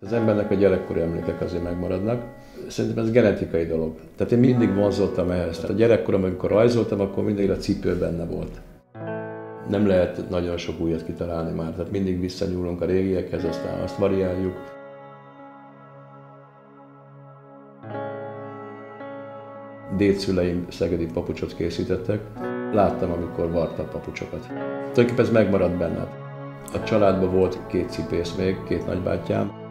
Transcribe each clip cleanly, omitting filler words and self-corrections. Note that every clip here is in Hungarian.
Az embernek a gyerekkori emlékek azért megmaradnak. Szerintem ez genetikai dolog. Tehát én mindig vonzottam ehhez. Tehát a gyerekkorom, amikor rajzoltam, akkor mindig a cipő benne volt. Nem lehet nagyon sok újat kitalálni már, tehát mindig visszanyúlunk a régiekhez, aztán azt variáljuk. Dédszüleim szegedi papucsot készítettek. Láttam, amikor varta a papucsokat. Tulajdonképpen ez megmaradt benned. A családban volt 2 cipész még, 2 nagybátyám.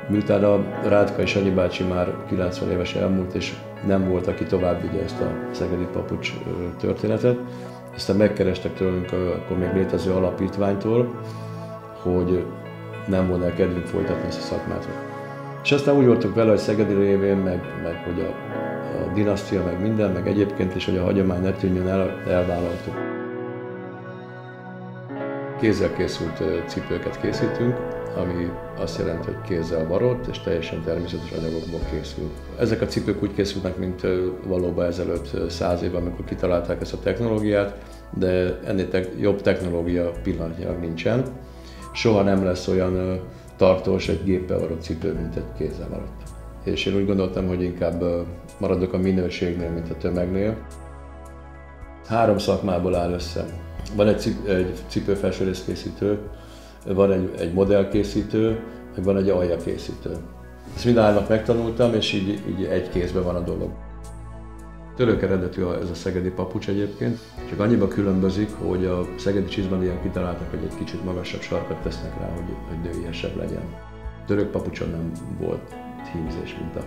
Miután a Rádkai Sanyi bácsi már 90 éves elmúlt, és nem volt, aki tovább vigye ezt a szegedi papucs történetet, aztán megkerestek tőlünk akkor még létező alapítványtól, hogy nem volna kedvünk folytatni ezt a szakmát. És aztán úgy voltunk vele, hogy Szegedi révén, meg hogy a dinasztia, meg minden, meg egyébként is, hogy a hagyomány ne tűnjön el, elvállaltuk. Kézzel készült cipőket készítünk, ami azt jelenti, hogy kézzel varott és teljesen természetes anyagokból készül. Ezek a cipők úgy készülnek, mint valóban ezelőtt 100 évvel, amikor kitalálták ezt a technológiát, de ennél jobb technológia pillanatnyilag nincsen. Soha nem lesz olyan tartós egy géppel varott cipő, mint egy kézzel varott. És én úgy gondoltam, hogy inkább maradok a minőségnél, mint a tömegnél. 3 szakmából áll össze. Van egy cipőfelső részkészítő, van egy modellkészítő, meg van egy aljakészítő. Ezt mind 3-at megtanultam, és így egy kézben van a dolog. Török eredetű ez a szegedi papucs egyébként, csak annyiban különbözik, hogy a szegedi csizmán ilyen kitaláltak, hogy egy kicsit magasabb sarkat tesznek rá, hogy nőiesebb legyen. Török papucson nem volt hímzés, mint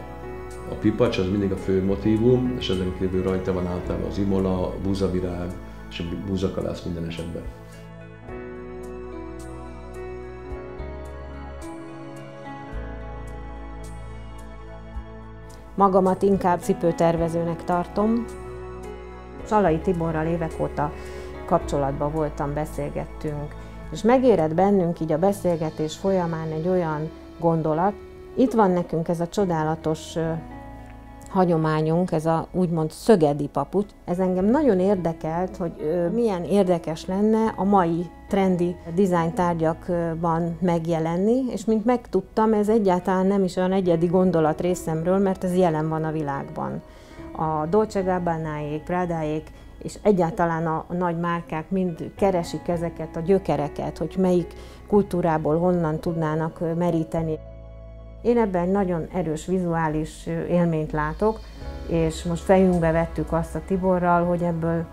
a pipacs, az mindig a fő motívum, és ezen kívül rajta van általában az imola, a búzavirág és a búzakalász minden esetben. Magamat inkább cipőtervezőnek tartom. Salai Tiborral évek óta kapcsolatban voltam, beszélgettünk, és megérett bennünk így a beszélgetés folyamán egy olyan gondolat. Itt van nekünk ez a csodálatos hagyományunk, ez a úgymond szögedi papucs. Ez engem nagyon érdekelt, hogy milyen érdekes lenne a mai trendi design tárgyakban megjelenni, és mint megtudtam, ez egyáltalán nem is olyan egyedi gondolat részemről, mert ez jelen van a világban. A Dolce Gabbanáék, Pradáék és egyáltalán a nagy márkák mind keresik ezeket a gyökereket, hogy melyik kultúrából honnan tudnának meríteni. Én ebben egy nagyon erős vizuális élményt látok, és most fejünkbe vettük azt a Tiborral, hogy ebből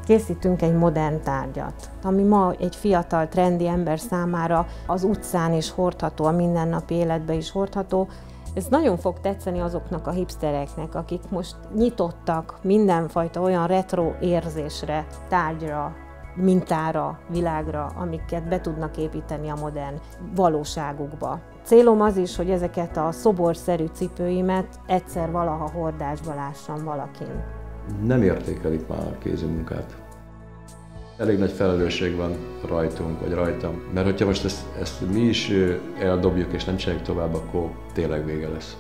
készítünk egy modern tárgyat, ami ma egy fiatal, trendi ember számára az utcán is hordható, a mindennapi életben is hordható. Ez nagyon fog tetszeni azoknak a hipstereknek, akik most nyitottak mindenfajta olyan retro érzésre, tárgyra, mintára, világra, amiket be tudnak építeni a modern valóságukba. Célom az is, hogy ezeket a szoborszerű cipőimet egyszer valaha hordásba lássam valakin. Nem értékelik már a kézi munkát. Elég nagy felelősség van rajtunk, vagy rajtam, mert hogyha most ezt mi is eldobjuk és nem csináljuk tovább, akkor tényleg vége lesz.